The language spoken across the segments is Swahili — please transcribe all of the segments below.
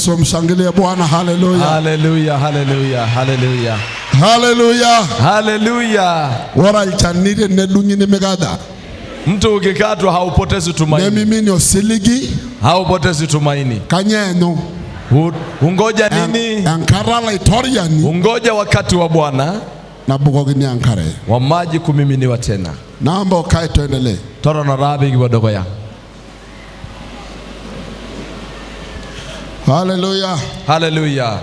Yesu, mshangilie Bwana. Haleluya. Haleluya, haleluya, haleluya. Haleluya. Haleluya. Wara ichanire nedungi nimegada. Mtu ukikatwa haupotezi tumaini. Nemi ni osiligi. Haupotezi tumaini. Kanyeno. Ungoja nini? Ankarala itoriani. Ungoja wakati wa Bwana. Na bugogini ankare. Wa maji kumiminiwa tena. Naomba ukae tuendelee. Toro na rabi kidogo ya. Haleluya. Haleluya.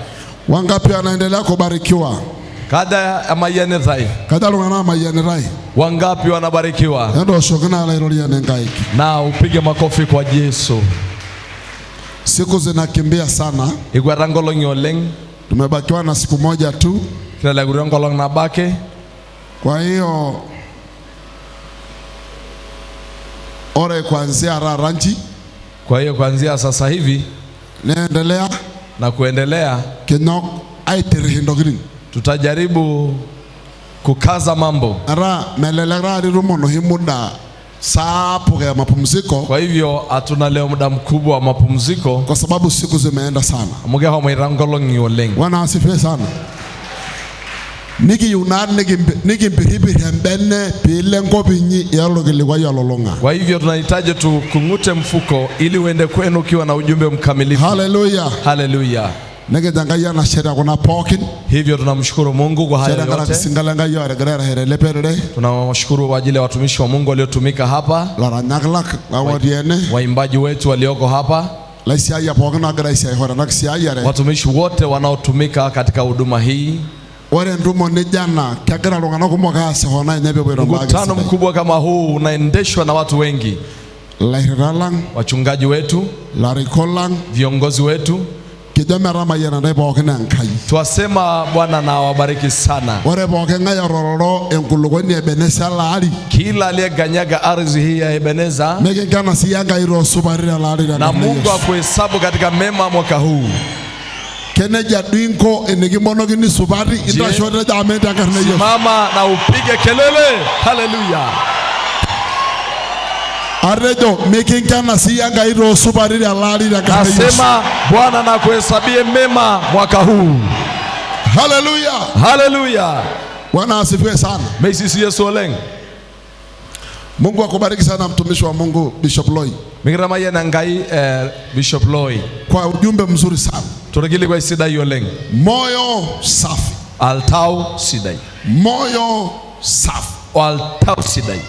Wangapi wanaendelea kubarikiwa? Kada amayene thai. Kada lungana amayene rai. Wangapi wanabarikiwa? Ndio shogana la irolia nengaiki. Na upige makofi kwa Yesu. Siku zinakimbia sana. Igwarangolong yoleng. Tumebakiwa na siku moja tu. Kila gurangolong na bake. Kwa hiyo ore kuanzia raranchi. Kwa hiyo kuanzia sasa hivi naendelea na kuendelea kinok aitirihindogirin. Tutajaribu kukaza mambo. Ara melelera rirumono himuda sapo ya mapumziko. Kwa hivyo hatuna leo muda mkubwa wa mapumziko kwa sababu siku zimeenda sana. Muge ho mwirangolong yoleng. Wana asifiwe sana. Niki yunan niki mpiripiri mbene pile ngobinyi yalogele kwa yalolonga. Kwa hivyo tunahitaji tukungute mfuko ili uende kwenu ukiwa na ujumbe mkamilifu. Haleluya. Haleluya. Nege dangaya na sheria kuna pokin. Hivyo tunamshukuru Mungu kwa haya yote. Sheria singalanga yore gerera herele perere. Tunawashukuru kwa ajili ya watumishi wa Mungu waliotumika hapa. Lara naglak awadiene. Waimbaji wetu walioko hapa. Laisia ya pokin agraisia hora nakisia yare. Watumishi wote wanaotumika katika huduma hii. Wale ndumo ni jana kagera lungana kumoka sehona nyebe bwero mbagi. Mkutano mkubwa kama huu unaendeshwa na watu wengi. Lairalang, wachungaji wetu, larikolang, viongozi wetu. Kijana rama yana nebo kena nkai. Tuwasema Bwana na wabariki sana. Wale bokenga ya rororo enkulugoni Ebeneza lari. Kila aliyeganyaga ardhi hii ya Ebeneza. Mege kana siyaga iro subari ya lari. Na Mungu akuhesabu katika mema mwaka huu. Kene jadwinko enigimono gini subari ita shode jameta karne Yesu. Simama na upige kelele. Haleluya. Arejo making kana siyaga iro subari ya lari ya karne Yesu. Nasema Bwana na kuhesabie mema mwaka huu. Haleluya. Haleluya. Bwana asifiwe sana. Meisisi Yesu oleng. Mungu akubariki sana mtumishi wa Mungu Bishop Loy. Mingirama yena ngai Bishop Loy. Kwa ujumbe mzuri sana. Turekili kwa sidai yoleng. Moyo safi. Altau sidai. Moyo safi. Altau sidai.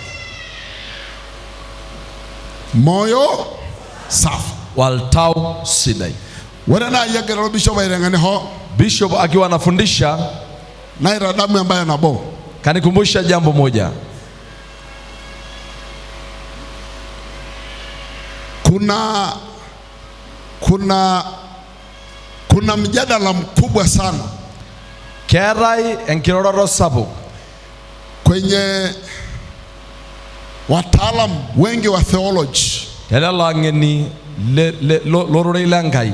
Moyo safi. Altau sidai. Wana yagero Bishop airengane ho. Bishop akiwa anafundisha na iradamu ambaye nabo. Kanikumbusha jambo moja. Kuna mjadala mkubwa sana kerai enkirororo sapuk kwenye wataalam wengi wa theology telelo ngeni lorore langai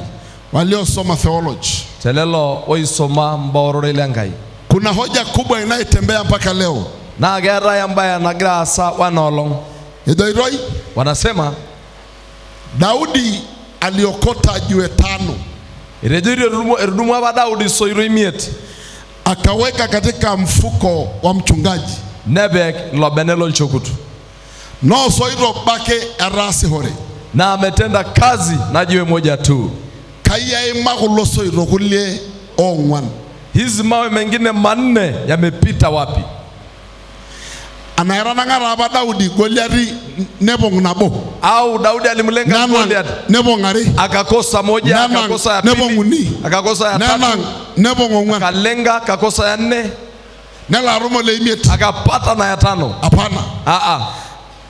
waliosoma theology telelo oisoma mborore langai. Kuna hoja kubwa inayotembea mpaka leo na kerai ambaye anagira asa wanolong Edoiroi wanasema Daudi aliokota jiwe 5. Erudumu wa Daudi soiro imiet. Akaweka katika mfuko wa mchungaji. Nebek lobenelo chokutu. No soiro bake arasi hore. Na ametenda kazi na jiwe moja tu. Kaya imagulo soiro kulie ongwan. Hizi mawe mengine manne yamepita wapi? Anairana ngaraba Daudi Goliathi nebong nabo. Au Daudi alimlenga Goliath nebong ngari. Akakosa moja, akakosa ya pili. Nebong uni. Akakosa ya tatu. Nebong ongwan. Akalenga, akakosa ya 4. Nela rumo le imiet. Akapata na ya 5. Hapana.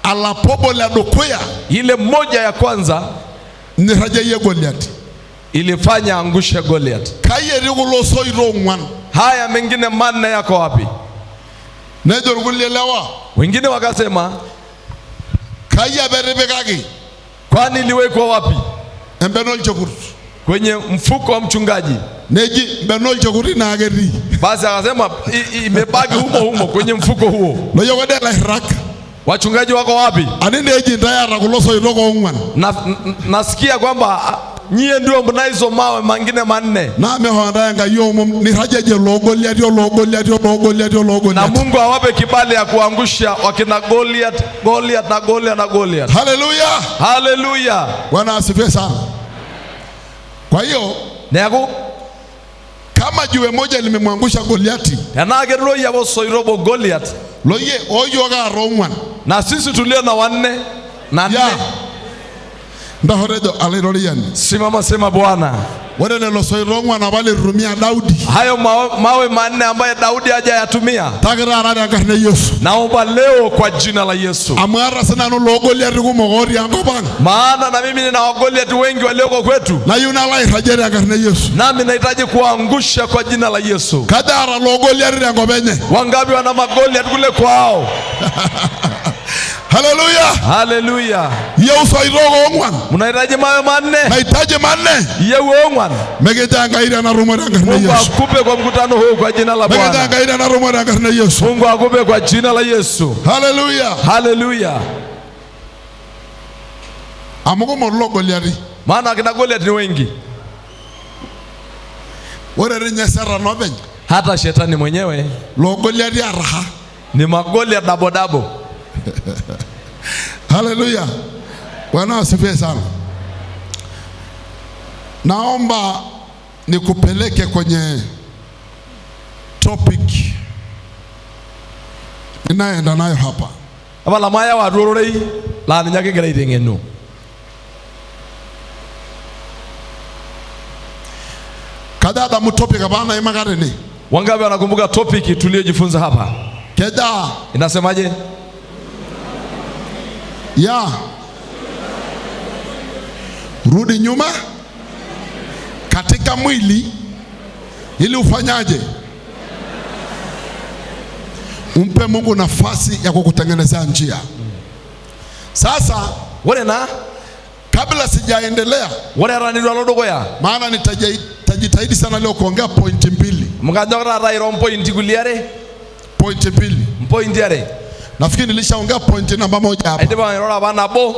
Alapobo la dokoya. Ile moja ya kwanza ni haja ya Goliath. Ilifanya angushe Goliath. Kaya rigulo soiro ongwan. Haya mengine manne yako wapi? Wengine wakasema kaya berebekagi. Kwani iliwekwa wapi? Embenol chokuru. Kwenye mfuko wa mchungaji. Neji benol chokuri na ageri. Basi akasema imebaki humo kwenye mfuko huo. Loyo wadela hirak. Wachungaji wako wapi? Anini eji ndaya rakuloso iloko ongwan. Nasikia kwamba nyie ndio mnaizo mawe mangine manne. Na amehonda ngayo ni hajaje Goliath Na Mungu awape kibali ya kuangusha wakina Goliath. Hallelujah. Hallelujah. Bwana asifiwe sana. Kwa hiyo Nego kama jiwe moja limemwangusha Goliati, yanagero yabo soirobo Goliath. Loye oyoga romwan. Na sisi tulio na wanne na nne. Ndahoredo aliroliani. Simama sema Bwana. Wale lo soirongwa na wale rumia Daudi. Hayo mawe manne ambaye Daudi hajayatumia. Tagira arada karne Yesu. Naomba leo kwa jina la Yesu. Amara sana no Goliath kumogori angobang. Maana na mimi nina Goliath wengi walioko kwetu. Na yuna lai hajere karne Yesu. Nami nahitaji kuangusha kwa jina la Yesu. Kadara lo Goliath angobenye. Wangapi wana Goliath kule kwao? Hallelujah. Hallelujah. Yesu irogo ongwan. Mnahitaji mawe manne. Nahitaji manne. Yewe ongwan. Megejanga ira na rumora karne Yesu. Mungu akupe kwa mkutano huu kwa jina la Bwana. Megejanga ira na rumora karne Yesu. Mungu akupe kwa jina la Yesu. Hallelujah. Hallelujah. Amugo morlo Goliath. Maana akina Goliath ni wengi. Wore rinyesera noben. Hata shetani mwenyewe Lo Goliath araha. ni Goliath dabo. Hallelujah. Bwana asifiwe sana. Naomba nikupeleke kwenye topic ninaenda nayo hapa. Abala maya wa rororei la nyake gere idengenu. Kadada mu topic abana imagare ni. Wangapi wanakumbuka topic tuliyojifunza hapa? Keda Inasemaje? ya rudi nyuma katika mwili ili ufanyaje? Umpe Mungu nafasi ya kukutengenezea njia. Sasa Wale na kabla sijaendelea, wale ranirwa lodogo ya maana nitajitahidi sana leo kuongea pointi mbili. mkajora rairo point kuliare Pointi mbili. point yare. Nafikiri nilishaongea pointi namba moja hapa. Ende ba rora bana bo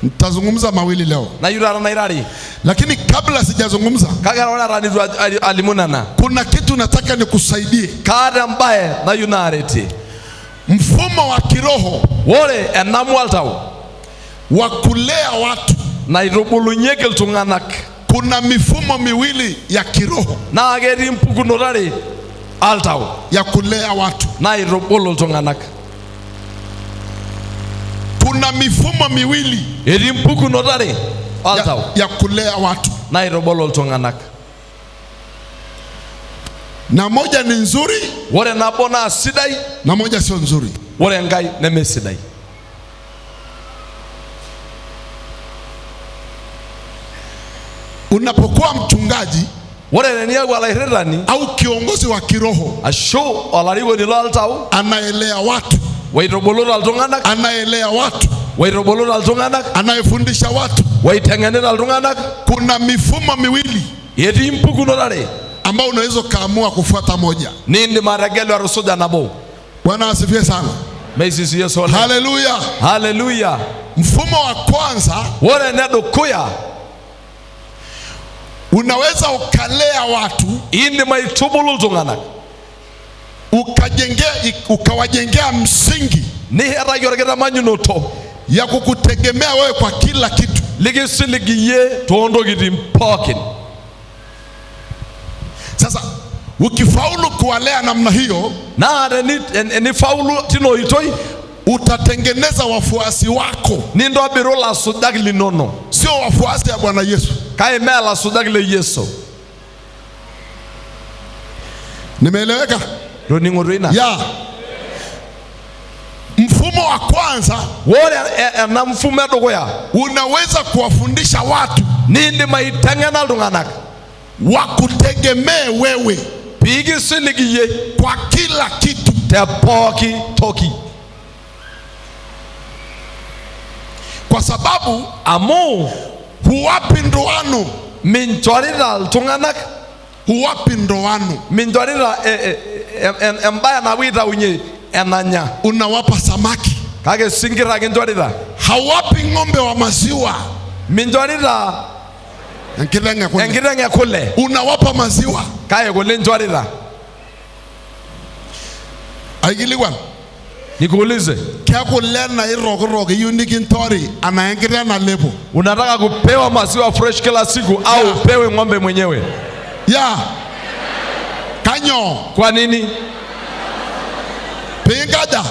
Nitazungumza mawili leo. na yura na irari. Lakini kabla sijazungumza, Kaga rora ranirwa alimunana. kuna kitu nataka nikusaidie. Kada mbaye na yunareti. Mfumo wa kiroho Wale enamwaltao wa kulea watu. na irubulunyeke tunganak. Kuna mifumo miwili ya kiroho Na ageri mpukunotare altao ya kulea watu. na irubulu tunganak. Kuna mifumo miwili Eri mpukunotare altao ya kulea watu, na irubulu tunganak. na moja ni nzuri Wale nabona sidai na moja sio nzuri. wale ngai nemesidai. Unapokuwa mchungaji Wale nenia wala hirani au kiongozi wa kiroho, asho alarigo ni altao anaelea watu, wairubulu altunganak anaelea watu, wairubulu altunganak anayefundisha watu. waitengenera altunganak. Kuna mifumo miwili Eri mpukunotare ambao unaweza kaamua kufuata moja. nindi maragelo arusoja nabo. Bwana asifiwe sana. Meisisi Yesu. Haleluya. Hallelujah. Mfumo wa kwanza, Wale nedo kuya unaweza ukalea watu, indi maitubulu tunganak ukawajengea msingi ni hera yorgera manyunoto ya kukutegemea wewe kwa kila kitu. ligisiligiye tondo gidim pokin. Sasa ukifaulu kuwalea namna hiyo, Na ni faulu tino itoi utatengeneza wafuasi wako, nindo birula sudagli nono sio wafuasi ya Bwana Yesu. kai mela sudagli Yesu. Nimeeleweka? Roningoruina Ya. Mfumo wa kwanza, wale na mfume dogoya unaweza kuwafundisha watu nindi maitengena tunganak wakutegemee wewe bigisiligiye kwa kila kitu. te poki toki. Kwa sababu Amu huwapi ndoano, minchorira tunganak huwapi ndoano, minchorira embaya na wita unye enanya unawapa samaki, kage singira kinchorira hawapi ng'ombe wa maziwa, minchorira enkiteng ekule unawapa maziwa kake kule inchorita. Aikilikuan Nikuulize, kule nairokiroki iyieu nikintori ana enkiteng nalepo? unataka kupewa maziwa fresh kila siku au upewe ng'ombe mwenyewe? Ya kanyo Kwa nini? pingaja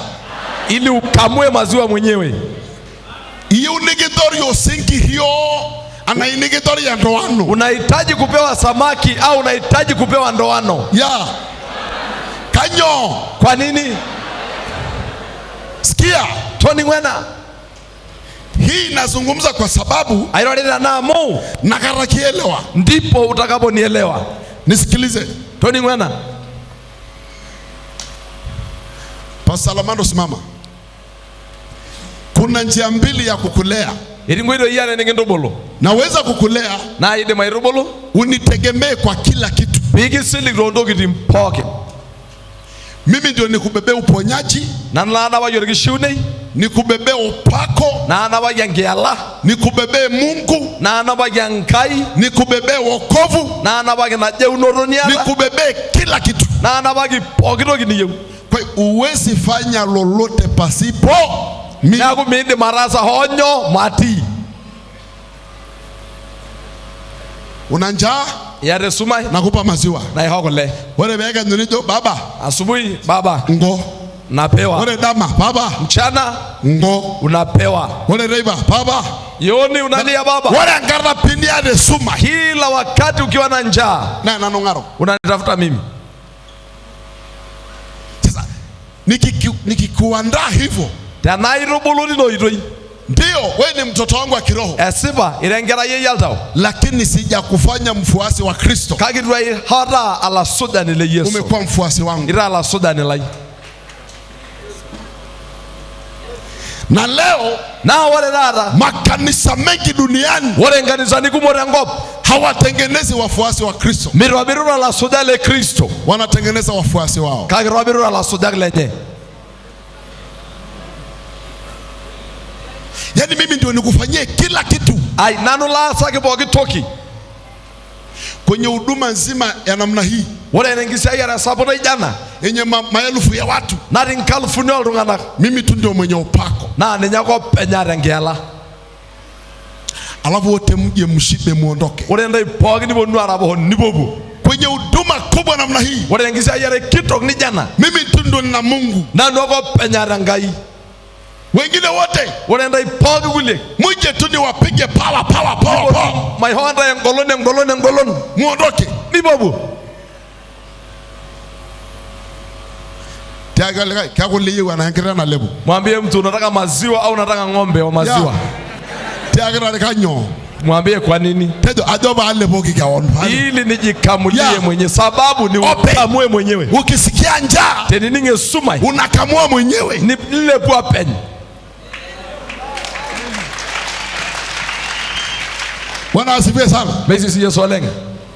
Ili ukamue maziwa mwenyewe. iyieu nikintori osinkirrio ana nikintori endoano? Unahitaji kupewa samaki au unahitaji kupewa ndoano? Ya kanyo Kwa nini? sikia, Tony Ngwena hii inazungumza kwa sababu airorita namo nakarakielewa. ndipo utakaponielewa. Nisikilize Tony Ngwena, Pastor Lamando, simama. Kuna njia mbili ya kukulea. iringoito iyane nikintubulu Naweza kukulea na idim aitubulu unitegemee kwa kila kitu. pikisilig toontokitin pookin. Mimi ndio nikubebee uponyaji, Nanu laanapaki orkishiunei, nikubebee upako, naanapaki enkiala, nikubebee Mungu, naanapaki Enkai, nikubebee wokovu, naanapaki najeunoto niata, nikubebee kila kitu. naanapaki pooki toki niyieu. Kwa hiyo uwezi fanya lolote pasipo mimi. Neeku miindim ataasa honyo matii. Una njaa, Iyata esumash nakupa maziwa. naisho kule. Ore peke nijo baba Asubuhi baba ngo, napewa, ore dama baba mchana ngo, unapewa, ore teipa baba, jioni unalia baba. ore enkata pindiata esumash Kila wakati ukiwa na njaa na nanu ng'aro. unanitafuta mimi. Sasa nikikuandaa hivyo, Tenaa itubulu tina oitoi, ndio wewe ni mtoto wangu wa kiroho, esipa ira enkerai ai oltau, lakini sija kufanya mfuasi wa Kristo. kake itu aitaa alasujani le Yesu. Umekuwa mfuasi wangu. Ira alasujani lai. Na leo Naa ore taata makanisa mengi duniani ore nkanisani kumok tenkop hawatengenezi wafuasi wa Kristo, mitobirita alasujak le Kristo, wanatengeneza wafuasi wao. kake itobirita alasujak lenye. Yaani mimi ndio nikufanyie kila kitu Ai, nanu laasaki pooki toki kwenye huduma nzima ya namna hii ore enkisiayiare sapuk naijo ena yenye maelfu ya watu, natii nkalifuni oltung'anak mimi tu ndio mwenye upako. naa ninye ake openy aata enkiala. Alafu wote mje mshibe muondoke. Ore ntae pooki niponu arapoho nipuopuo. Kwenye huduma kubwa namna hii Ore enkisiayiare kitok nijo ena mimi tu ndio nina Mungu, nanu ake openy aata Enkai. wengine wote Ore ntae pooki kulie muje tu niwapige power maisho ntae engolon muondoke. nipuopuo. Tiaga kakuliye wana enkiteng nalepo. Mwambie mtu unataka maziwa au unataka ng'ombe wa maziwa. Tiaga kanyo. Mwambie kwa nini? Tejo adoba alepo kikaon. Ili nijikamulie mwenyewe, sababu ni ukamue mwenyewe. Ukisikia njaa Tenininge esumash unakamua mwenyewe. nilepu openy. Bwana asifiwe sana. Mesisi Yesu oleng.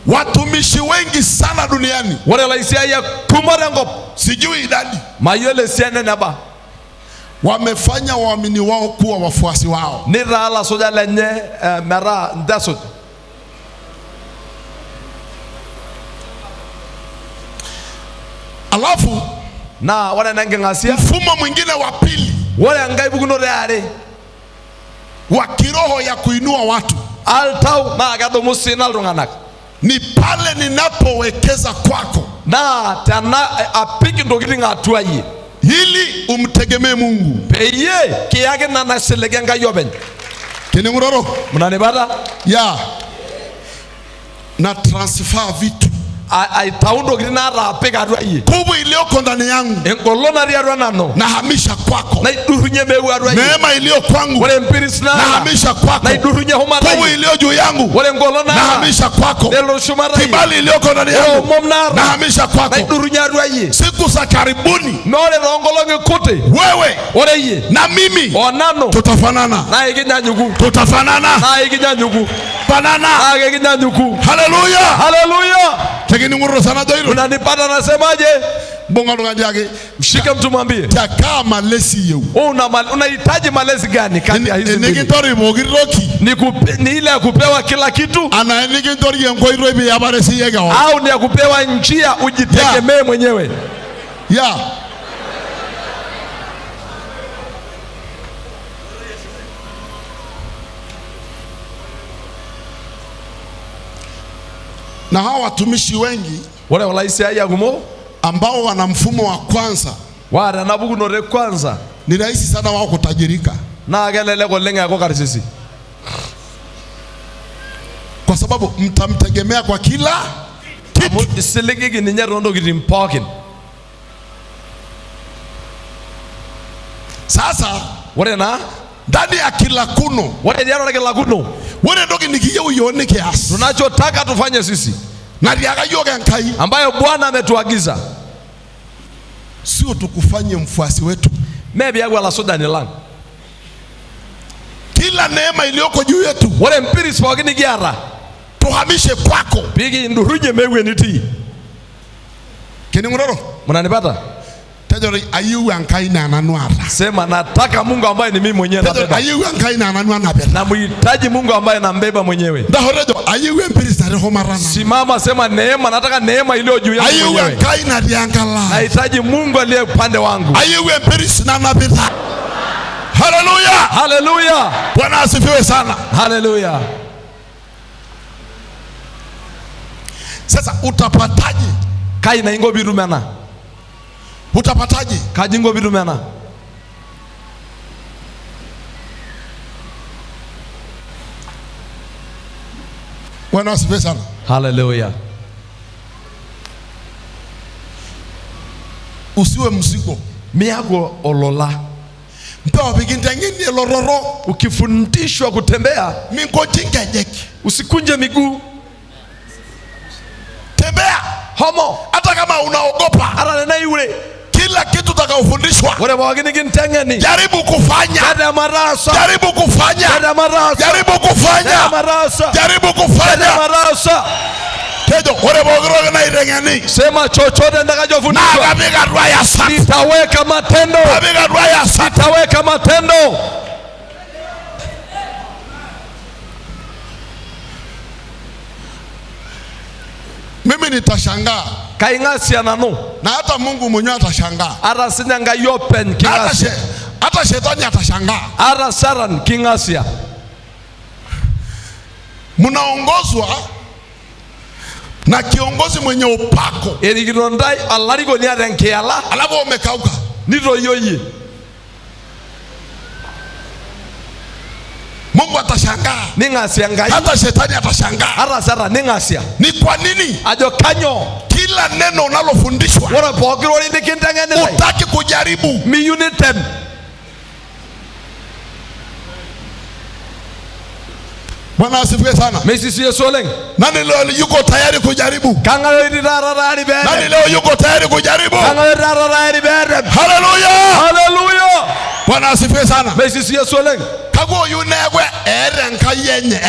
Watumishi wengi sana duniani, Ore ilaisiayiak kumok tenkop, sijui idadi, mayiolo esiana eneba, wamefanya waamini wao kuwa wafuasi wao. nitaa ilasujak lenye metaa ntesuj. Alafu Naa ore enenking'asia, mfumo mwingine wa pili ore enkai pukunoto eare wa kiroho ya kuinua watu altau naa kedumu sina iltung'anak. ni pale ninapowekeza kwako Naa tena apik intokitin atua yie ili umtegemee Mungu. peyie kiyaki nena siligi Enkai openy. Kininguroro Mnanipata? ya na transfer vitu Aitau ntokitin naata apik atua yie. nguvu iliyoko ndani yangu Engolon natii atua nanu nahamisha kwako, naidurrunye meeu atua yie. neema iliyo kwangu Ore empiris naata nahamisha kwako, naidurrunye shumata nguvu yie. iliyo juu yangu Ore engolon naata nahamisha kwako, nelo shumata yie. kibali iliyoko ndani Ore yangu omom naata nahamisha kwako. naidurrunye atua yie. Siku za karibuni Ore toonkolong'i kuti wewe ore yie na mimi onanu tutafanana, naa ikinyanyuku tutafanana banana. naa kikinyanyuku. Haleluya. Haleluya. Tekininguroro sana doiro. Unanipata nasemaje? Bonga lugani yake. Mshike mtu mwambie. Taka malezi yeu. Unahitaji malezi gani kati ya hizi mbili? Nikitori mogiroki. Ni ile ya kupewa kila kitu? Ana nikitori yengoiro ibi yabaresi yega. Au ni ya kupewa njia ujitegemee mwenyewe? Ya. Na hawa watumishi wengi wale walaisi haya gumo ambao wana mfumo wa kwanza, wale nabugunore kwanza, ni rahisi sana wao kutajirika. Na agelele kolenga yako karisisi, kwa sababu mtamtegemea kwa kila kitu. Siligigi ni nyarondo kitimpokin. Sasa wale na ndani ya kila kuno, wale jana na kila kuno, wale ndoki nikiye uione kiasi tunachotaka tufanye sisi na riaga yoga nkai ambayo Bwana ametuagiza, sio tukufanye mfuasi wetu. Maybe agwa la soda ni lang. Kila neema iliyoko juu yetu, wale mpiri spogini giara, tuhamishe kwako. Pigi nduruje mewe niti. Kini ngororo? Mnanipata? Tejori ayu ankai na ananuara. Sema nataka Mungu ambaye ni mimi mwenyewe nabeba. Tejori ayu ankai na ananuara nabeba. Na muhitaji Mungu ambaye nambeba mwenyewe. Ndahorejo ayu mpiri sare homarana. Simama sema neema, nataka neema iliyo juu yangu mwenyewe. Ayu ankai na riangala. Nahitaji Mungu aliye upande wangu. Ayu mpiri na nabeba. Haleluya. Haleluya. Bwana asifiwe sana. Haleluya. Sasa utapataje? Kai na ingo birumena. Utapataje? Kajingo birumena. Bwana asifiwe sana. Haleluya. Usiwe mzigo. Miago olola. Mpewa bigintengeni lororo. Ukifundishwa kutembea, mingo jingejeki. Usikunje miguu. Tembea. Homo. Hata kama unaogopa. Ara na yule. Kila kitu utakaofundishwa, wale wageni gintengeni, jaribu kufanya. Kada marasa. Jaribu kufanya. Kada marasa. Jaribu kufanya. Kada marasa. Jaribu kufanya. Kada marasa. Tejo wale wageni na irengeni. Sema chochote nitakachofundishwa. Na kabiga rwaya sasa. Nitaweka matendo. Kabiga rwaya sasa. Nitaweka matendo. Mimi nitashangaa. Kaingasia nanu. Na hata Mungu mwenyewe atashangaa. Ara sinyanga yopen kingasia. Hata shetani atashangaa. Ara saran kingasia. Mnaongozwa na kiongozi mwenye upako. Erigirondai alarigo ni arenkeala. Alafu umekauka. Nito yoyi. Mungu atashangaa. Ningasia ngai. Hata shetani atashangaa. Ara sara ningasia. Ni kwa nini? Ajo kanyo. Kila neno unalofundishwa, wala pokiro ni kindangene. Utaki kujaribu. Mi unitem. Bwana asifiwe sana. Mesisi yesoleng. Nani leo yuko tayari kujaribu? Kangalo idirarara ibere. Nani leo yuko tayari kujaribu? Kangalo idirarara ibere. Haleluya. Haleluya. Bwana asifiwe sana. Mesisi yesoleng. Kago yunegwe enkayenye.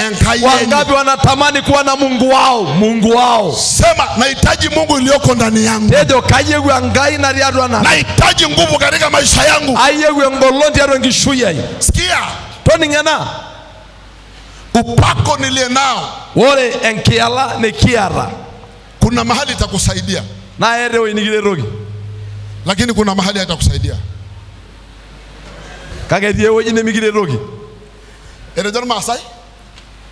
Wangapi wanatamani kuwa na Mungu wao? Mungu wao. Sema nahitaji Mungu iliyoko ndani yangu. Tejo kayewe ngai na riadwa na. Nahitaji nguvu katika maisha yangu. Ayewe ngolondi arongishuye. Sikia. Toni ngana. Upako nilie nao. Wole enkiala ne kiara. Kuna mahali itakusaidia. Na ereo inigire rogi. Lakini kuna mahali haitakusaidia. Kagedie wewe ni migire rogi. Erejana Masai.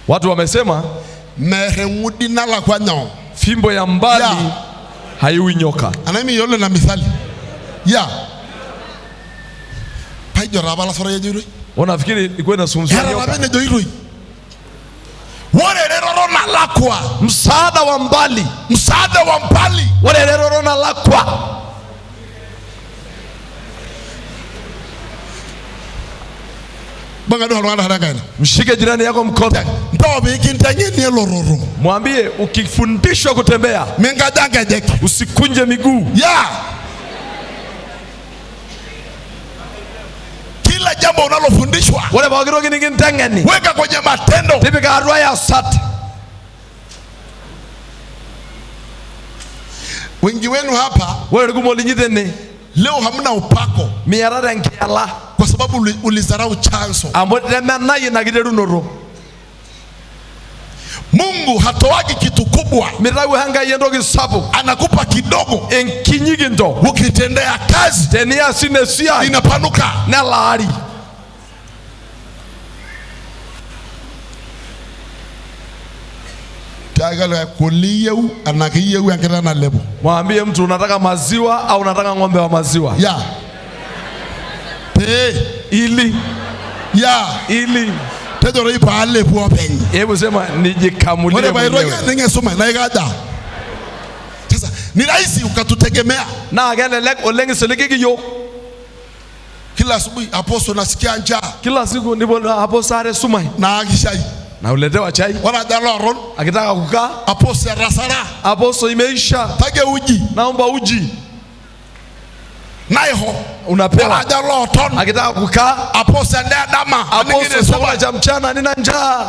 Watu wamesema merengudi na la kwanyao. Fimbo ya mbali haiui nyoka. Anaimi yole na mithali. Ya. Paijo rabala sore ya jirui. Unafikiri ikuwe na sumsumia nyoka? Ya rabene jirui. Wale rero na lakwa. Msaada wa mbali. Msaada wa mbali. Wale rero na lakwa. Banga doa haraka ina. Mshike jirani yako mkono. Ndio biki ntangeni lororo. Mwambie ukifundishwa kutembea, mengadanga jeki. Usikunje miguu. Ya. Kila jambo unalofundishwa, wale bagirogi ningi ntangeni, weka kwenye matendo. Tipika arua ya sat. Wengi wenu hapa Wewe kumolinyithene. leo hamna upako Miarara nkiala. kwa sababu ulizarau chanzo. Ambotemenaye na giderunoro. Mungu hatoagi kitu kubwa, Mirawe hanga yendo kisabu. anakupa kidogo. Enkinyigindo. Ukitendea kazi Tenia sinesia. inapanuka. Na laari. Tagala kuliyeu anakiyeu angera na lebo. Mwambie mtu unataka maziwa au unataka ng'ombe wa maziwa? Ya. Pe Ili. ya Ili. tedoro ipa lebo openyi. Hebu sema nijikamulie Wale mwenyewe. bairoga ningesoma na igada. Sasa ni rahisi ukatutegemea. Na gelelek oleng selikiki yo. Kila asubuhi apostle nasikia njaa Kila siku ndipo hapo sare sumai. na akishai. Na uletewa chai. Wala daloron Akitaka kukaa apostle rasara hapo so imeisha. tage uji Naomba uji. naiho Unapewa. wala daloton Akitaka kukaa apostle ndama hapo so chakula cha mchana nina njaa.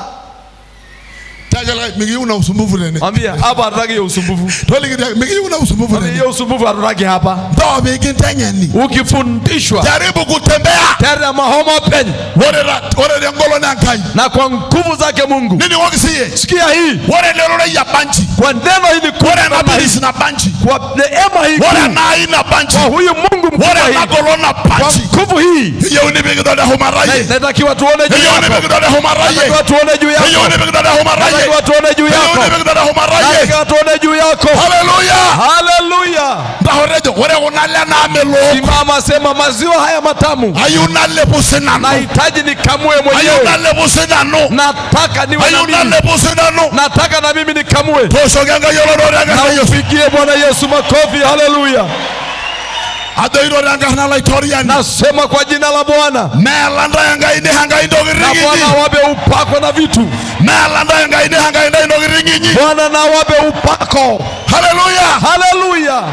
tagala migi una usumbufu nene. Mwambie hapa hatutaki hiyo usumbufu. Toli migi una usumbufu Mwambie nene. hiyo usumbufu hatutaki hapa. Ndo migi tengeni. Ukifundishwa Jaribu kutembea. tena mahoma pen Wore ngolo na nkai. na kwa nguvu zake Mungu. Nini wakisiye? Sikia hii. Wore lero ya banchi. Kwa neno hili Wore na kubwa bilisi na banchi. kwa neema hii Wore kuu, na ina banchi. kwa huyu Mungu mkubwa Wore na hii, golo na kwa banchi. nguvu hii Hiyo ni bigi doda humaraye. natakiwa tuone juu Hiyo ni yako. bigi doda humaraye. Natakiwa tuone juu Hiyo yako. ni bigi doda humaraye. Natakiwa tuone juu Hiyo ni yako. bigi doda humaraye. Natakiwa tuone juu yako. Hallelujah. Haleluya. Ndahorejo wore unale na amelo. Simama sema maziwa haya matamu. Ayuna lebusina no. Nahitaji nikamue Ayuna mwenyewe. lebusina no. Nataka niwe na Ayuna mimi. lebusina no. Nataka na mimi nikamue. Tosho ganga yolo Na rega yo. ufikie Bwana Yesu makofi. Haleluya. Adoiro ranga na laitorian. Nasema kwa jina la Bwana. Melanda yanga ine hanga indo Na giringi. Bwana wape upako na vitu. Melanda yanga ine hanga indo giringi. Bwana na wape upako. Hallelujah. Haleluya.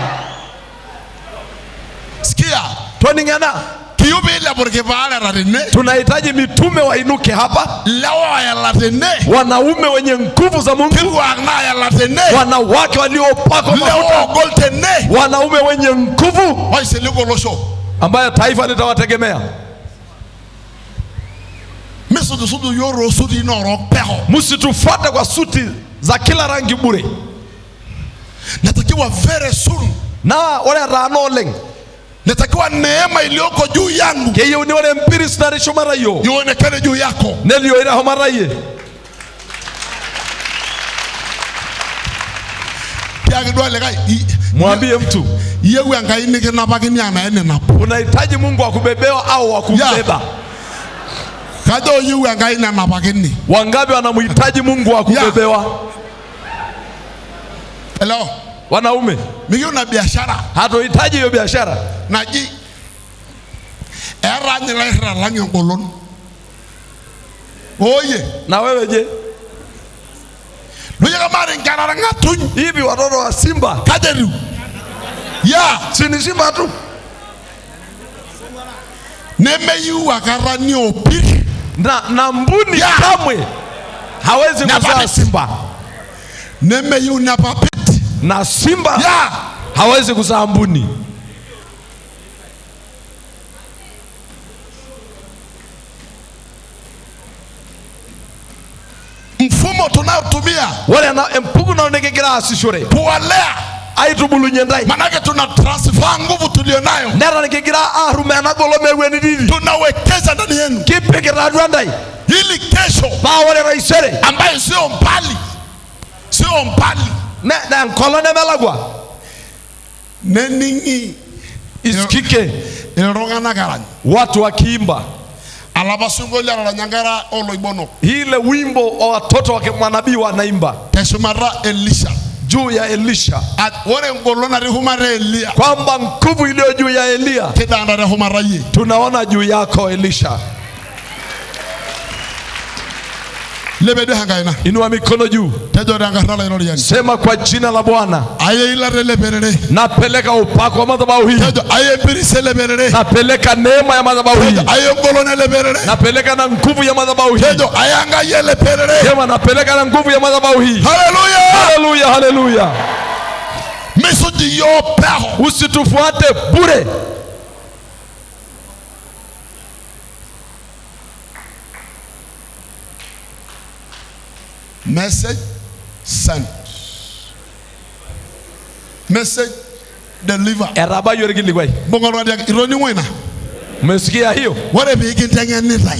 Sikia. Twaningana. Kiyubi ile porque vale ratene. Tunahitaji mitume wainuke hapa. Lawa ya latene. Wanaume wenye nguvu za Mungu. Kiwa na ya latene. Wanawake waliopakwa mafuta. Lawa goltene. Wanaume wenye nguvu Waise liko losho. ambayo taifa litawategemea. Sudu yoro sudi noro peho. Msitufuate kwa suti za kila rangi bure. Natakiwa very soon. Na wale ranoleng. Natakiwa neema iliyoko juu yangu Keyo ni wale mpiri sinari shumara yo. ionekane juu yako. Nelio ina homara ye. Kiagidwa legai. Mwambie mtu. Yewe angaini kina bagini anaene napo. Unahitaji Mungu wa kubebewa au wa kumbeba? Kajo yewe angaini na bagini. Wangapi wanamhitaji Mungu wa kubebewa? Hello. Wanaume. Mimi una biashara. Hatuhitaji hiyo biashara. Naji. Era nyela langi ngolon. Oye. Na wewe je? Luja kama ngara ngatuny. Hivi watoto wa Simba Kajeru. Ya. si Simba tu. Nemeyu akara ni opiri. Na mbuni kamwe hawezi kuzaa Simba. Nemeyu na papit. Na Simba Ya. hawezi kuzaa mbuni. Mfumo tunayotumia Wale na empugu na onekekera asishore. kuwalea Aitubulu nyendai. manake tuna transfer nguvu tulionayo, Nera nikekera arume anagolo mewe ni didi. tunawekeza ndani yenu Kipekera duandai. ili kesho Ba wale raisere. ambayo sio mbali Na nkolone melagwa. neningi Isikike. ilirongana garani Watu wakiimba. alabasungo la nyangara oloibono Ile wimbo wa watoto wa manabii wanaimba. tesumara Elisha Juu ya Elisha. wore ngolona rehumare Elia Kwamba nguvu iliyo juu ya Elia. kedanda rehumara ye Tunaona juu yako Elisha. lebede hangaina Inua mikono juu. tejo danga la irori yani Sema kwa jina la Bwana. aye ila leberere Napeleka upako wa madhabahu hii. tejo aye birise leberere Napeleka neema ya madhabahu hii. tejo aye ngolona leberere Napeleka na nguvu ya madhabahu hii. tejo ayanga ye leberere. Sema napeleka na nguvu ya madhabahu hii. Hallelujah. Haleluya, haleluya. misuji yo peho. Usitufuate bure. Message sent. Message deliver. Erabayo rigilikwai. Bongoro dia ironi wena. Umesikia hiyo? Wale bigi tengeneza.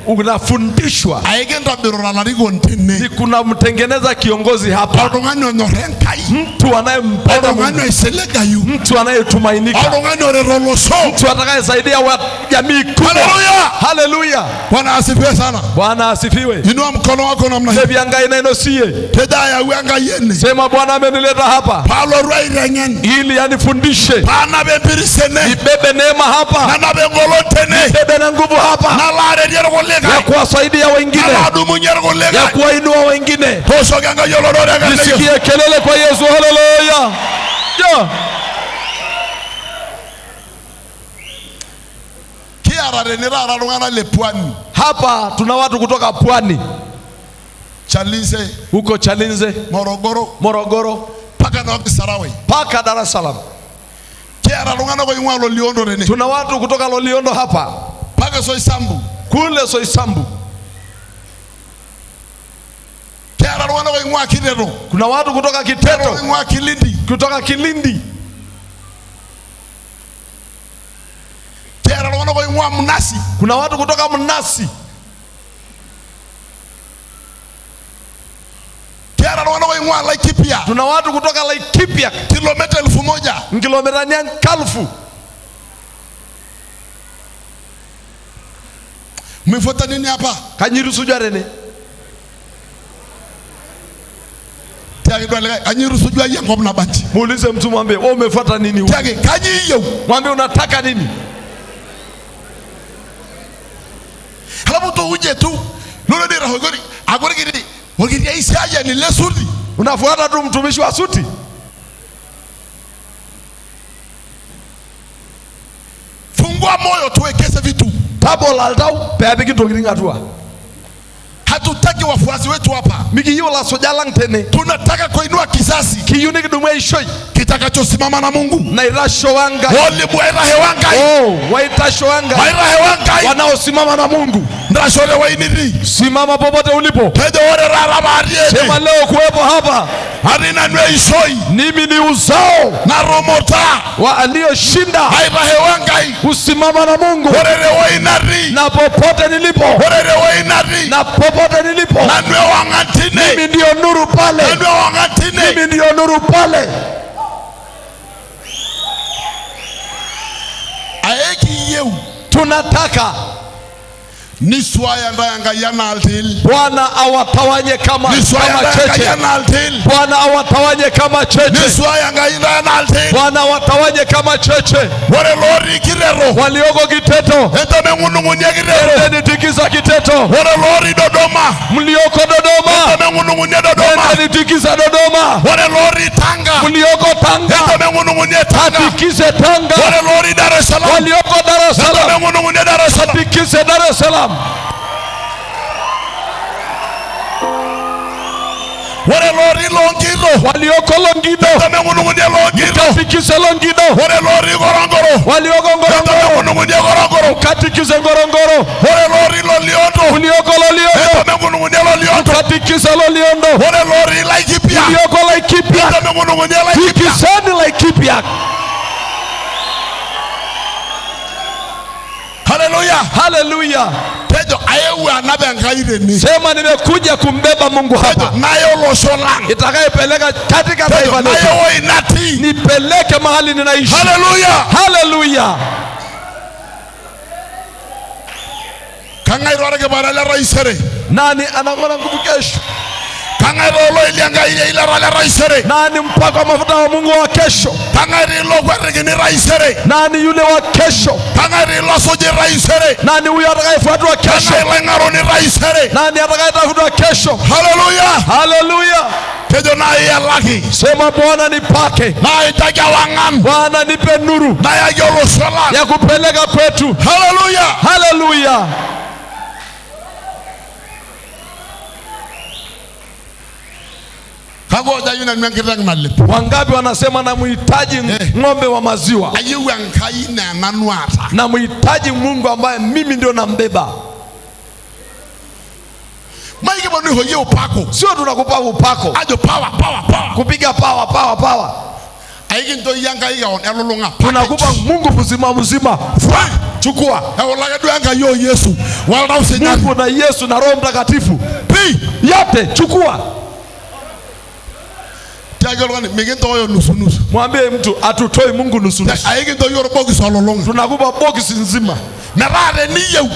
Unafundishwa. Aigenda birora la rigontene. Ni kuna mtengeneza kiongozi hapa. Odongano nyorenkai. Mtu anayempenda Mungu. Odongano iselega yu. Mtu anayetumainika. Odongano reroloso. Mtu atakayesaidia jamii kubwa. Haleluya. Haleluya. Bwana asifiwe sana. Bwana asifiwe. Inua mkono wako namna hii. Bianga inaino siye. Tedaya uanga yene. Sema Bwana amenileta hapa. Paulo rairengen. Ili anifundishe. Pana bebirisene. Nibebe neema hapa. Na nabengolotene. Nibebe na nguvu hapa. Na lare diero ya kuwasaidia wengine, ya kuwainua wengine. Nisikie kelele kwa Yesu. Haleluya. Hapa tuna watu kutoka pwani. Chalinze, huko Chalinze, Morogoro, paka Dar es Salaam. Tuna watu kutoka Loliondo hapa. Paka Soisambu. Kule Soisambu. Kuna watu kutoka Kiteto. Kutoka Kilindi. Kuna watu kutoka Mnasi. Tuna watu kutoka Laikipia. Kilomita 1000. Kilomita 1000. Mmefuata nini hapa? Kanyirusu jarene. Kanyirusu jua ya ngomna banchi. Muulize mtu mwambie, wewe umefuata nini huko? Kanyiyo. Mwambie unataka nini? Halafu tu uje tu. Lolo dira hogori. Agora gidi. Hogiri ya Isaya ni lesuti. Unafuata tu mtumishi wa suti. Fungua moyo tuwekeze vitu. Tabo laltau peabe kitu kiringatua. Hatutaki wafuasi wetu hapa. Mikiyo la sojalang tene. Tunataka kuinua kizazi. Kiyuni kidumwe ishoi. Kitakachosimama na Mungu. Na irasho wanga. Wale bwaira hewanga. Waitasho wanga. Bwaira hewanga. Wanaosimama na Mungu. Ndashole wainiri. Simama popote ulipo. Tejo ore rara bariye. Sema leo kuwepo hapa. Harina nwe ishoi. Nimi ni uzao. Na romota. Wa aliyoshinda. Bwaira hewanga. Usimama na Mungu. Orere wainari. Na popote nilipo. Orere wainari. Na popote nilipo. Na nwe wangatine. Mimi ndio nuru pale. Na nwe wangatine. Mimi ndio nuru pale. Aeki yeu. Tunataka Niswaya ndayanga yana altil. Bwana awatawanye kama cheche. Bwana awatawanye kama cheche. Niswaya ndayanga altil. Bwana awatawanye kama cheche. Wale lori kirero. Walioko Kiteto. Enda mengunungunya kirero. Enda nitikisa Kiteto. Wale lori Dodoma. Mlioko Dodoma. Enda mengunungunya Dodoma. Enda nitikisa Dodoma. Wale lori Tanga. Mlioko Tanga. Enda mengunungunya Tanga. Tikise Tanga. Wale lori Dar es Salaam. Walioko Dar es Salaam. Enda mengunungunya Dar es Salaam. Tikise Dar es Salaam. Wale lori Longido. Walioko Longido. Enda mengunungunya Longido. Tikise Longido. Wale lori Ngorongoro. Walioko Ngorongoro. Enda mengunungunya Ngorongoro. Katikise Ngorongoro. Wale lori Loliondo. Walioko Loliondo. Enda mengunungunya Loliondo. Katikise Loliondo. Wale lori Laikipia. Walioko Laikipia. Enda mengunungunya Laikipia. Tikiseni Laikipia. Haleluya. Haleluya. Tejo ayewu anabengaire ni. Sema nimekuja kumbeba Mungu hapa. Nayo losholang. Itakayepeleka katika taifa letu. Nayo inati. Nipeleke mahali ninaishi. Haleluya. Haleluya. Kangairo arage barala raisere. Nani anangona nguvu kesho? Kangairo ilianga ile rala raisere. Nani mpaka mafuta wa Mungu wa kesho? Kangairo kwerege ni raisere. Nani yule wa kesho? Kangairo soje raisere. Nani huyo atakayefuatwa kesho? Kangairo ngaro ni raisere. Nani atakayetafuta kesho? Haleluya. Haleluya. Tejo na ya laki. Sema Bwana nipake. Na itaja wangan. Bwana nipe nuru. Na ya yolo sala. Ya kupeleka kwetu. Haleluya. Haleluya. Kago da yuna ngirang na lep. Wangapi wanasema na muhitaji ng'ombe wa maziwa? Ayewa nkai na nanuata. Na muhitaji Mungu ambaye mimi ndio nambeba. Maiki bonu hoye upako. Sio tunakupa upako. Ajo power. Kupiga power. Aiki ndo yanga iga on elolonga. Tunakupa Mungu mzima. Chukua. Ewolaga du yanga yo Yesu. Wala usenyani. Mungu na Yesu na Roho Mtakatifu. Yote chukua. Mwambie mtu atutoi Mungu nusu. Tunakupa box nzima.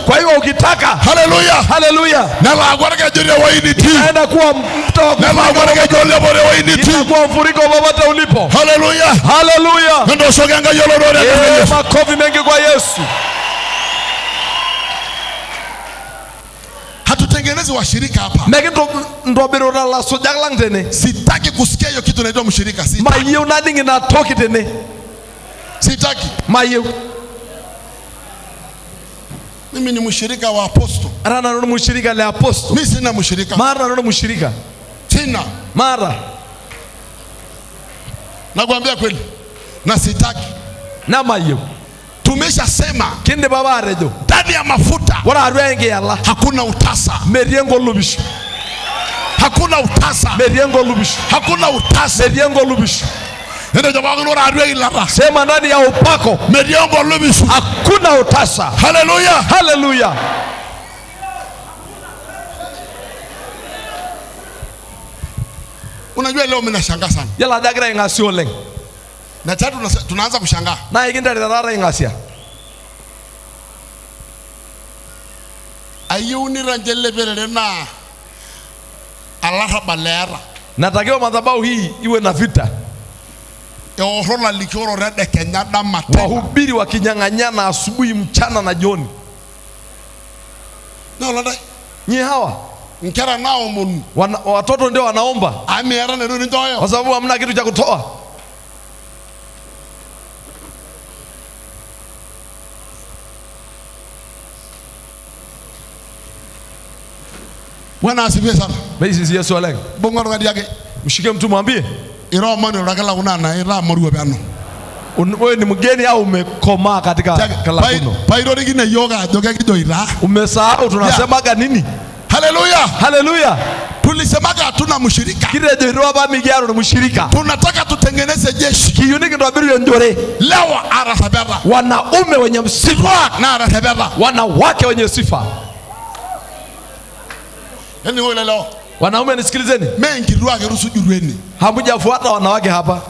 Kwa hiyo ukitaka, haleluya. Naenda kuwa mtoa. Inakuwa mfuriko popote ulipo. Haleluya. Makofi mengi kwa Yesu. Hatutengenezi washirika hapa. Ndo birora la sojaglang tene. Sitaki kusikia hiyo kitu inaitwa mshirika. Mayo nadingi na toki tene. Sitaki. Mayo. Mimi ni mshirika wa apostol. Arana ndo mshirika le apostol. Mimi sina mshirika. Mara ndo mshirika. Sina. Mara. Nakwambia kweli. Na sitaki. Na mayo. Tumesha sema kinde baba rejo ndani ya mafuta wala arwenge yalla hakuna utasa. Meriengo lubish. Hakuna utasa. Meriengo lubish. Hakuna utasa. Meriengo lubish. Ndio jamaa wala arwenge lara. Sema ndani ya upako meriengo lubish. Hakuna utasa. Haleluya. Unajua leo mimi nashangaa sana. Yala dagra ingasio leng. Na tatu tunaanza kushangaa. Na ikinda rara ingasia. Ayuni ranjele berere na Allah balera. Natakiwa madhabahu hii iwe na vita. Ehorola likoro rede Kenya na mate. Wahubiri wakinyang'anyana asubuhi, mchana na jioni. Na wala nyi hawa nkera nao munu. Watoto ndio wanaomba. Amiera na ndio ndio. Kwa sababu hamna kitu cha kutoa. Bwana asifiwe sana. Basi Yesu alenga. Bongoro ngadi yake. Mshike mtu mwambie. Iro mwana rakala unana ira moruwe bano. Wewe ni mgeni au umekomaa katika kalakuno? Pairo rigine yoga doga kido ira. Umesahau tunasemaga nini? Haleluya. Tulisemaga hatuna mshirika. Kirejo iro aba migaro ni mshirika. Tunataka tutengeneze jeshi. Kiyuniki ndo abiru njore. Lewa arasabera. Wanaume wenye sifa na arasabera. Wanawake wenye sifa. Yaani wewe leo. Wanaume nisikilizeni. Mengi ruage rusu jurweni. Hamjafuata wanawake hapa.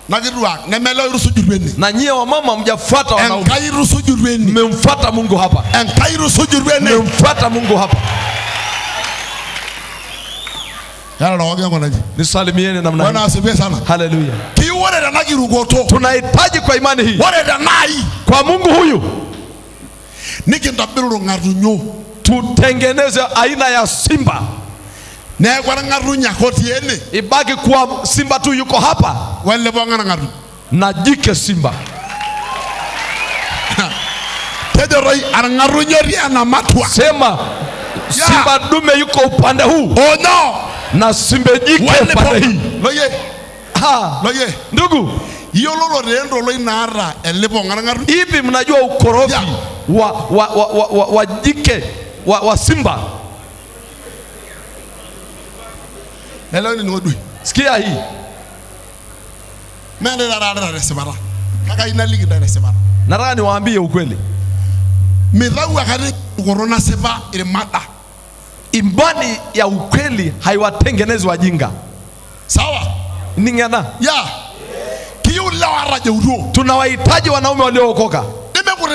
Na kiruag na melo rusu jurweni. Na nyie wa mama mjafuata wanaume. Enkai rusu jurweni. Mmemfuata Mungu hapa. Enkai rusu jurweni. Mmemfuata Mungu hapa. Yala roge ngo naji. Nisalimieni namna hii. Bwana asifiwe sana. Haleluya. Kiwore na nagirugoto. Tunahitaji kwa imani hii. Wore da nai. Kwa Mungu huyu. Nikindabiru ngarunyo. Tutengeneze aina ya simba. Na kwa ngarunya kotiene. Ibaki kuwa simba tu yuko hapa. Wale bonga ngaru. Na jike simba. Tederoi angarunyo ria na matwa. Sema simba dume yuko upande huu. Oh no. Na simba jike upande hii. Loye. Loye. Ndugu. Yololo rendo lo inara elebo ngaru. Hivi mnajua ukorofi wa jike wa simba? Hello ni ngodui. Sikia hii. Mende rara resebara. Kaka inaligi resebara. Nataka niwaambie ukweli. Mirawu akari corona seba ile mada. Imani ya ukweli haiwatengenezi wajinga. Sawa? Ningana. Ya. Kiu la araje udo. Tunawahitaji wanaume waliookoka.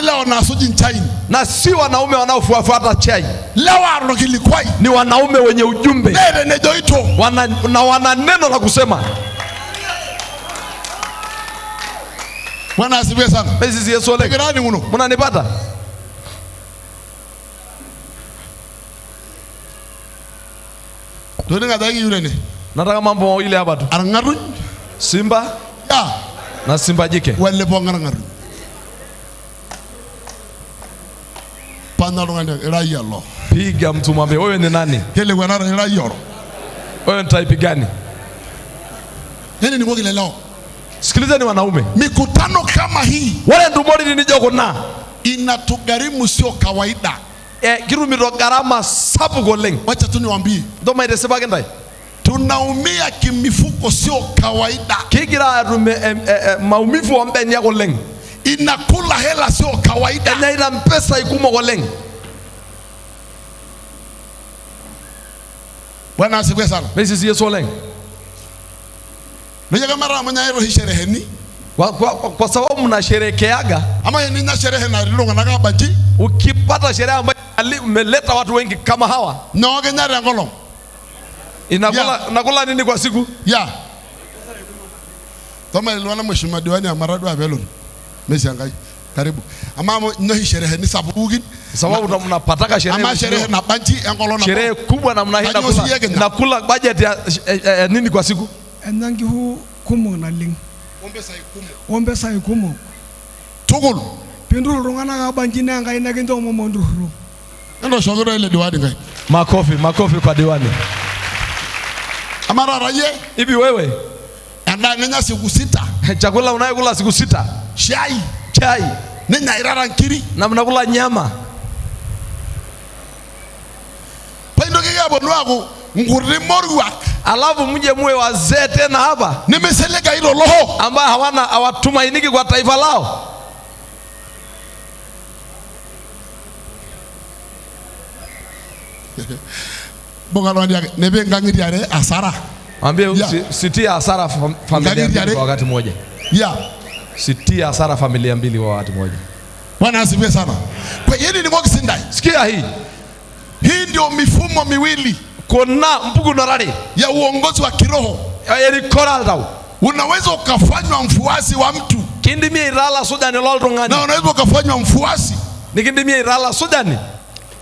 Leo na suji nchai. Na si wanaume wanaofuata chai. Leo arokilikwai. Ni wanaume wenye ujumbe. Nere nejoito. Wana neno la kusema. Bwana asifiwe sana. Basi Yesu ole. Ngirani muno. Mnanipata? Ndio ngadagi yule ne. Nataka mambo mawili hapa tu. Arangaru. Simba. Ya. Na simba jike. Wale bonga ngaru. Lo. Piga mtu mwambie wewe ni nani? Kile wanara ila yoro. Wewe ni type gani? Nini ni mwogile leo? Sikilizeni wanaume. Mikutano kama hii Wale ndumori ni jogo na inatugharimu sio kawaida. Kirumiro gharama sapu goleng. Wacha tu niwaambie. Ndoma ideseba gendai. Tunaumia kimifuko sio kawaida. Kigira maumivu wa mbeni ya goleng. Inakula hela sio kawaida. Na ina mpesa ikumo goleng. Bwana asifiwe sana. Basi si Yesu goleng. Nija kama rama nyairo hii sherehe ni kwa sababu mnasherekeaga ama yeye nina sherehe na lilonga na kabaji ukipata sherehe ambayo umeleta watu wengi kama hawa na wagenyari ngolo nakula nini kwa siku ya kama iliona mheshimiwa diwani ya Maradu Abelon meshangai karibu ama no hii sherehe ni sababu mnapataka sherehe ama sherehe na banji ngolo na sherehe kubwa na mnahida nakula budget ya nini kwa siku enangi hu kumo na ling ombe sai kumo tugul pindu rungana ga banjina ngai na kindo momonduru ndo shogoro ile diwani ngai makofi kwa diwani amara raye hivi wewe anda nenya siku 6 chakula unayokula siku 6 chai nenya irara nkiri na mnakula nyama paindo kiga bonwago nguri morwak alafu mje muwe wazee tena hapa nimeseleka hilo roho ambao hawatumainiki kwa taifa lao. Bongalo ndia nebe ngangiri yare asara mwambie sitia hasara familia mbili kwa wakati mmoja sitia hasara familia mbili kwa wakati mmoja. Bwana asifiwe sana. Kwa hiyo ni mwogi sindai sikia hii ndio mifumo miwili kuna mpugu narari ya uongozi wa kiroho unaweza ukafanywa mfuasi wa mtu kindimia irala sudani lolrungani na unaweza ukafanywa mfuasi nikindimia irala sudani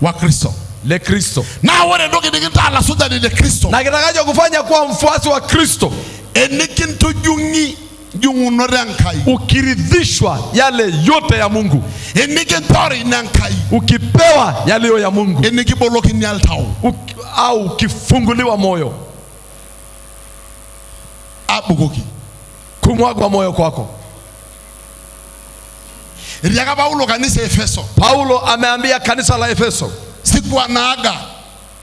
wa Kristo le Kristo na wale ndio kindikitala sudani le Kristo na kitakacho kufanya kuwa mfuasi wa Kristo enikintojungi jungunorankai ukiridhishwa yale yote ya Mungu enikintori nankai ukipewa yale ya Mungu enikiboloki ni altao au ukifunguliwa moyo abugoki kumwagwa moyo kwako. Riaga Paulo kanisa Efeso. Paulo ameambia kanisa la Efeso siku anaaga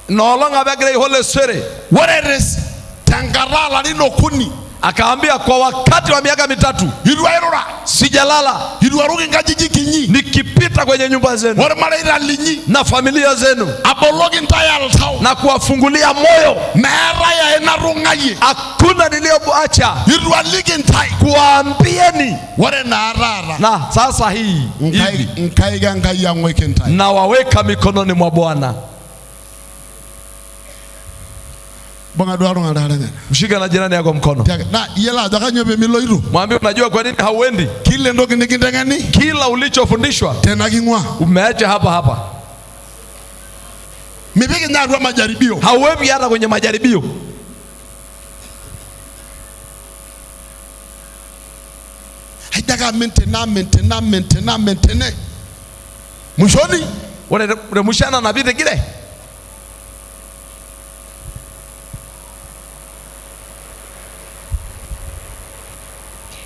no longa bagre hole sere wareres tangarala lino kuni akaambia kwa wakati wa miaka 3 ilwairora sijalala ilwarugi ngajiji kinyi nikipita kwenye nyumba zenu wale malaira linyi na familia zenu abologi ntayal tao na kuwafungulia moyo mera ya enarungaye hakuna niliyoacha ilwaligi ntai kuambieni wale narara na sasa hii nkaiga ngai ya mweke ntai na waweka mikononi mwa Bwana. Bonga duaro ngadalanya mshika na jirani yako mkono na yela dakanyobe miloiru mwambie unajua kwa nini hauendi kile ndo kindikindangani kila ulichofundishwa tena kingwa umeacha hapa mibiki nyarwa majaribio hauebi hata kwenye majaribio haitaka maintenance mwishoni wale mshana na vile kile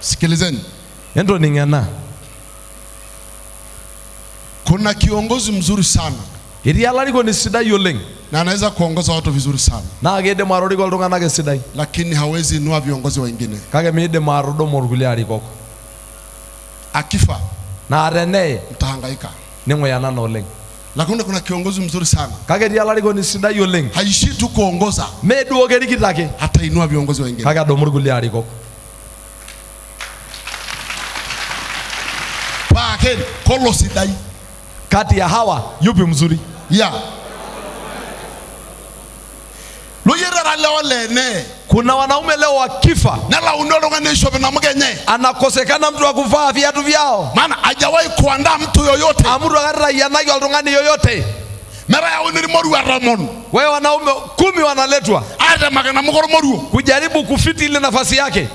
sikilizeni endo ningana kuna kiongozi mzuri sana irialariko ni sidai yoleng na anaweza kuongoza watu vizuri sana na agede marodi ko ndonga nage sidai lakini hawezi inua viongozi wengine kage mide marodo morguli arikoko akifa na arene mtahangaika ningo yana no leng lakini kuna kiongozi mzuri sana kage irialariko ni sidai yoleng haishi tu kuongoza medu ogeri kitake hata inua viongozi wengine kage do morguli arikoko Paken kolo sidai kati ya hawa yupi mzuri ya loyera leo lene kuna wanaume leo wakifa na la unonoganisho na mgenye anakosekana mtu wa kuvaa viatu vyao maana hajawahi kuandaa mtu yoyote amuru agarra yanayo aldongani yoyote mara ya uniri moru wa Ramon wewe wanaume 10 wanaletwa hata magana mkoro moru kujaribu kufiti ile nafasi yake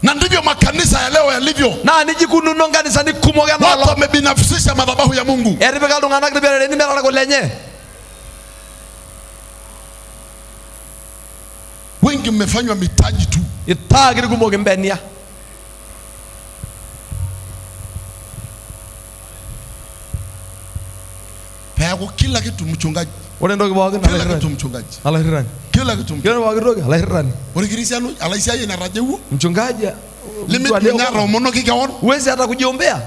na ndivyo makanisa ya leo yalivyo na nijikununo kanisa ni kumogana watu wamebinafsisha madhabahu ya Mungu eribeka ndungana kribere ni mera ko lenye wengi mmefanywa mitaji tu. Itagiri kumoge mbenia. Pego kila kitu mchungaji. Ore ndoki boge Kila kitu mchungaji. Alahirani. Kila kitu mchungaji. Kila boge ndoki alahirani. Ore Kristiano alaisiaye na rajewu. Mchungaji Limit nyara umono kikaon. Uwezi hata kujiombea.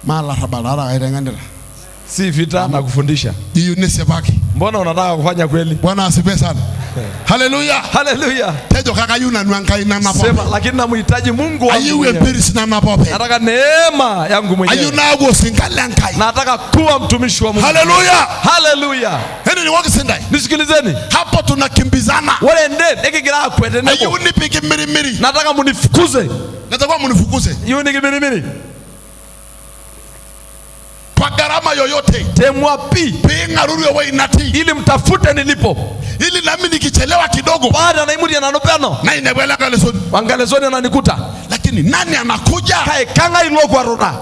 Mala rabalala airenganira. Si vita na kufundisha. Hiyo ni sebaki. Mbona unataka kufanya kweli? Bwana asifiwe sana. Haleluya. Haleluya. Tejo kaka yuna nwankai na napo. Sema lakini namhitaji Mungu wangu. Ayuwe birisi na napo. Nataka neema yangu mwenyewe. Ayuna go singalankai. Nataka kuwa mtumishi wa Mungu. Haleluya. Haleluya. Heni ni waki sendai. Nisikilizeni. Hapo tunakimbizana. Wale ndeni nikigira kwete nebo. Ayuni piki mirimiri. Nataka munifukuze. Nataka munifukuze. Yuni kimirimiri. Kwa gharama yoyote. Temwapi. Pinga ruru ya inati. Ili mtafute nilipo. Ili nami nikichelewa kidogo. Baada na imuri ananopeno. Na inebwela kalesoni. Wangalesoni ananikuta. Lakini nani anakuja? Kae kanga ilo kwa rona.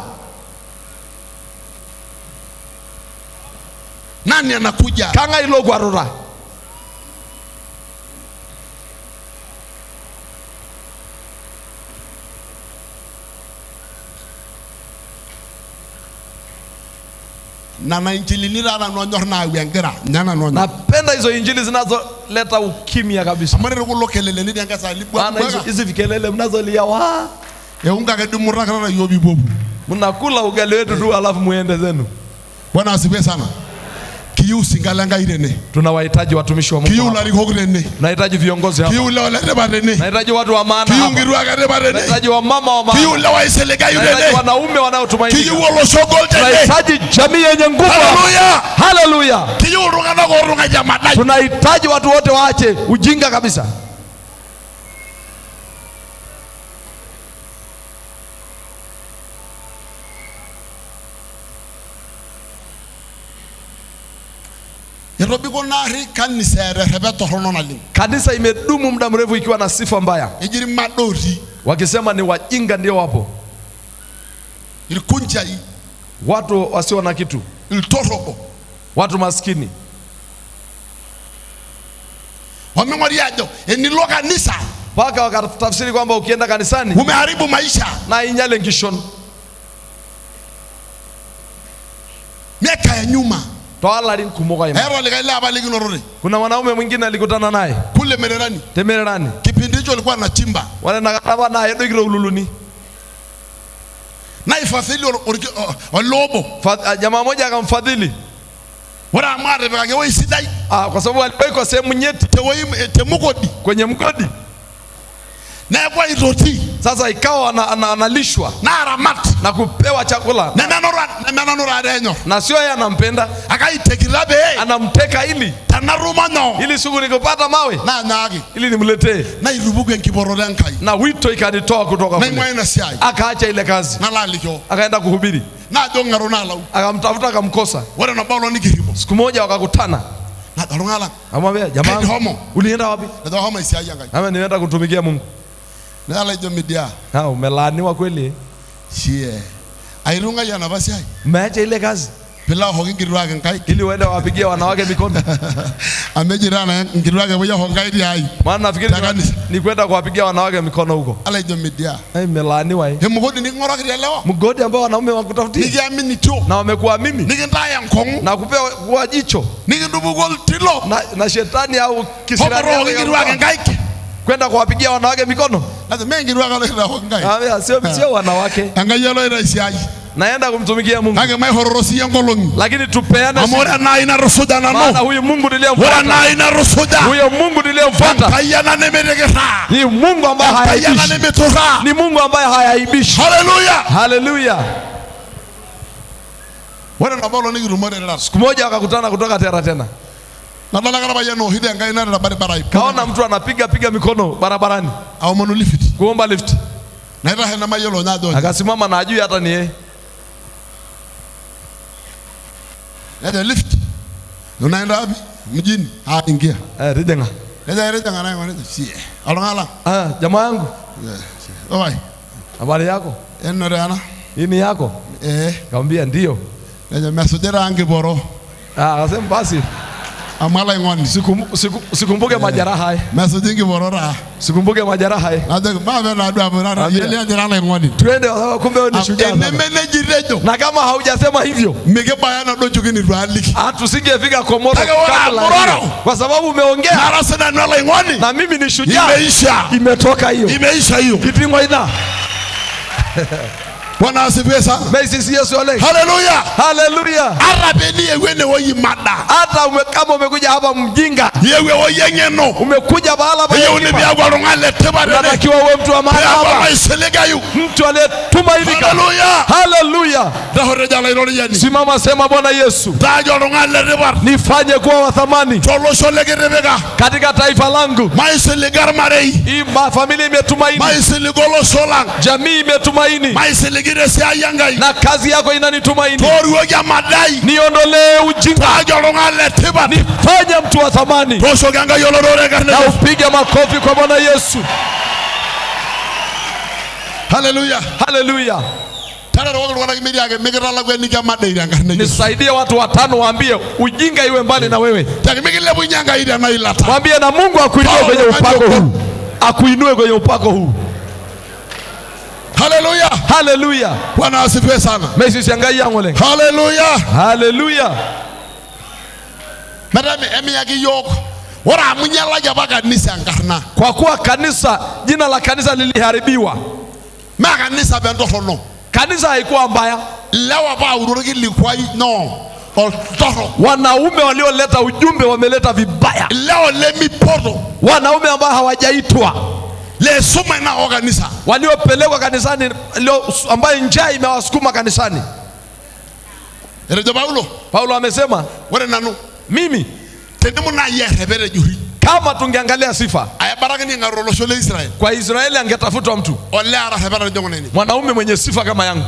Nani anakuja? Kanga ilo kwa rona. Na injili nila na nonyor na wengera nyana nonyor. Napenda hizo injili zinazoleta ukimya kabisa. Amare kulo kelele ni ngasa libwa. Maana hizo vikelele mnazolia wa. Unga kadumura kana yobi bobu. Mnakula ugali wetu tu alafu muende zenu. Bwana asifiwe sana. Kiyu singalanga irene. Tunawahitaji watumishi wa Mungu. Kiyu lari hogrene. Tunahitaji viongozi hapa. Kiyu la barene. Tunahitaji watu wa maana hapa. Kiyu ngirwa kare barene. Tunahitaji wa mama wa maana. Kiyu la waiselega irene. Tunahitaji wanaume wanaotumaini. Kiyu lo sogol tene. Tunahitaji jamii yenye nguvu. Haleluya. Haleluya. Kiyu rungana ko runga jamadai. Tunahitaji watu wote waache ujinga kabisa. Kanisa imedumu muda mrefu ikiwa na sifa mbaya. Wakisema ni wajinga ndio wapo. Watu wasio na kitu. Watu maskini. Paka wakatafsiri kwamba ukienda kanisani umeharibu maisha. Na inyale ngishon. Miaka ya nyuma. Kuna wanaume mwingine alikutana naye kule Mererani. Temererani. Kipindi hicho alikuwa anachimba. Wale nakataba naye ndio ululuni. Na ifadhili olobo. Jamaa mmoja akamfadhili. Wala amare bage wewe sidai. Kwa sababu alikuwa sehemu nyeti temukodi kwenye mkodi. Na kwa iroti. Sasa ikawa analishwa na ramat na kupewa chakula. Na nanora renyo. Na sio yeye anampenda. Akaitekirabe. Anamteka ili tanarumano. Ili siku nikipata mawe. Na nyagi. Ili nimletee. Na irubuge nkiboro nkai. Na wito ikanitoa kutoka kule. Na mwana siai. Akaacha ile kazi. Na lalikyo. Akaenda kuhubiri. Na donga ronala. Akamtafuta akamkosa. Wala na Paulo nikiribo. Siku moja wakakutana. Na dorongala. Amwambia jamaa, ulienda wapi? Na homo siai yangai. Ama nimeenda kutumikia Mungu. Na ala hiyo media. Umelaaniwa kweli. Sie. Airunga ya nafasi hai. Umeacha ile kazi. Bila hoki ngirwaga ngai. Ili uende wapigie wanawake mikono. Amejirana ngirwaga wewe hongai hai. Maana nafikiri ni kwenda kuwapigia wanawake mikono huko. Ala hiyo media. Umelaaniwa hii. Mgodi ni ngora kielewa. Mgodi ambao wanaume wakutafutia. Nikiamini tu. Na wamekuamini. Nikindaya nkong. Na kupewa kwa jicho. Nikindubugol tilo. Na shetani au kisirani ngirwaga ngai. Kwenda kuwapigia wanawake mikono. Lazima ngirwaga leo hongai. Sio wanawake. Angayalo ila siai. Naenda kumtumikia Mungu. Hage mai hororosi ngolongi. Lakini tupeane. Amora na ina rusuda na no. Maana huyu Mungu niliyemfuata. Wala na ina rusuda. Huyo Mungu niliyemfuata. Kayana nemeregera. Ni Mungu ambaye hayaibishi. Kayana nemetora. Ni Mungu ambaye hayaibishi. Haleluya. Haleluya. Wala na Paulo nigirumorera. Siku moja wakakutana kutoka Tera tena. Kaona mtu anapiga mikono barabarani. Kuomba lift. Akasimama na ajui hata ni yeye. Lift. Unaenda wapi? Mjini. Ingia. Ridenga. Ridenga naye mwana. Si. Alongala. Jamaa yangu. Oi. Habari yako? Enoreana. Hii ni yako? Kaambia ndio. Ndio mesojera angiboro. Akasema basi amala ngoni sikumbuke majeraha haya. Mesojingi borora. Sikumbuke majeraha haya. Ndio mama na adu aborara ile ajira ngoni. Twende kumbe ni shujaa. Na kama haujasema hivyo, migebaya na docho kini rwali. Tusingefika Komoro kwa sababu umeongea. Narasana nala ngoni. Na mimi ni shujaa. Imeisha. Imetoka hiyo. Imeisha hiyo. Kipingwa ina. Bwana asifiwe sana. Haleluya. Haleluya. Arabeni yewe woyi mada. Hata kama umekuja hapa mjinga, yewe woyengeno. Umekuja bahala pa. Yewe ni biagwa ngale tebare. Unatakiwa uwe mtu wa maana hapa. Mtu aliyetumaidika. Haleluya. Haleluya. Dahoreja la irori yani. Simama sema Bwana Yesu. Dajo ngale rebar. Nifanye kuwa wa thamani. Tolo solege rebega. Katika taifa langu. Maisele garmarei. Hii familia imetumaini. Maisele golo solang. Jamii imetumaini. Maisele na kazi yako inanitumaini. Madai. Niondolee ujinga. Nifanye mtu wa thamani. Na upige makofi kwa Bwana Yesu. Haleluya. Haleluya. Nisaidie watu 5 waambie ujinga iwe mbali na wewe. Waambie na Mungu akuinue kwenye upako huu. Akuinue kwenye upako huu. Haleluya. Haleluya. Bwana asifiwe sana. Mesi siangai yangu le. Haleluya. Haleluya. Madame emi yok. Ora munyala jaba kanisa ngarna. Kwa kuwa kanisa, jina la kanisa liliharibiwa. Kanisa bendo hono. Kanisa haikuwa mbaya. Lewa ba urugi likwai no. Wanaume walioleta ujumbe wameleta vibaya. Leo lemi poto. Wanaume ambao hawajaitwa. Le suma na organisa. Waliopelekwa kanisani ambaye njaa imewasukuma kanisani. Paulo amesema, wale nanu mimi tendemu na yerebere juri. Kama tungeangalia sifa ayabaragani ngarolo shole Israeli. Kwa Israeli angetafutwa mtu. Ole arahebara njongo nini. Mwanaume mwenye sifa kama yangu.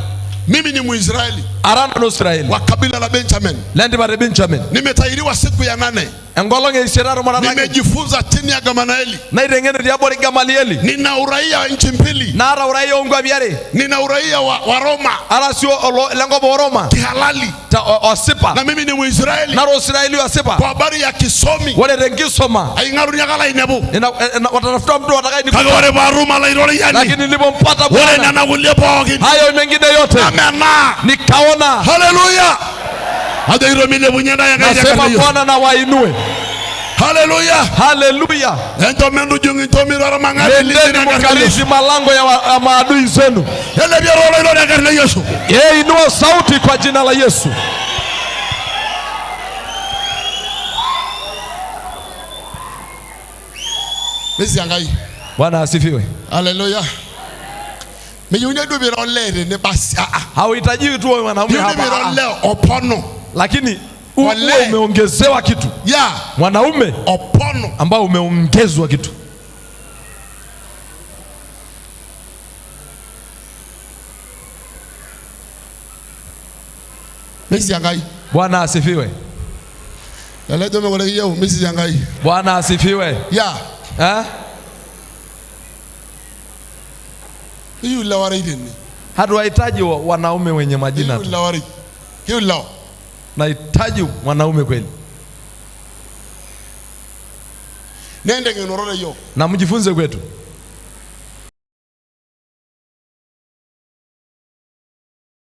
Mimi ni Muisraeli. Arana no Israeli. Wa kabila la Benjamin. Lendi bare Benjamin. Nimetairiwa siku ya 8. Engolonge isiraro mwanadamu. Nimejifunza chini ya Gamalieli. Na irengene diabori Gamalieli. Nina uraia wa nchi mbili. Na ara uraia ongwa biare. Nina uraia wa Roma. Ara sio lengo wa Roma. Kihalali. Osipa. Na mimi ni Muisraeli. Na Israeli osipa. Kwa habari ya kisomi. Wale rengisoma. Aingaru nyakala inabu. Watatafuta mtu watakaye ni. Kaga wale wa Roma la iroli yani. Lakini nilipompata Bwana. Wale nana wulia pogi. Hayo mengine yote. Amena. Nikaona. Haleluya. Hada iromile bunyanda ya gari. Nasema Bwana na wainue. Haleluya. Haleluya. Ento mendu jungi tomi rara mangari. Nendeni mkalizi malango ya maadui zenu. Ele biarolo ilo ya gari na Yesu. Inua sauti kwa jina la Yesu. Besi angai. Bwana asifiwe. Haleluya. Meyunya dubira olere ne basi. Hauhitaji tu wewe mwanaume hapa. Dubira olere opono. Lakini umeongezewa kitu. Yeah. Mwanaume opono ambao umeongezwa kitu. Mesi angai. Bwana asifiwe. Yaleto mengole yeo mesi angai. Bwana asifiwe. Yeah. Hiyo lawara ideni. Hatuhitaji wanaume wenye majina tu. Hiyo lawara. Hiyo lao. Nahitaji mwanaume kweli. Nende ngenorore yo. Na mjifunze kwetu.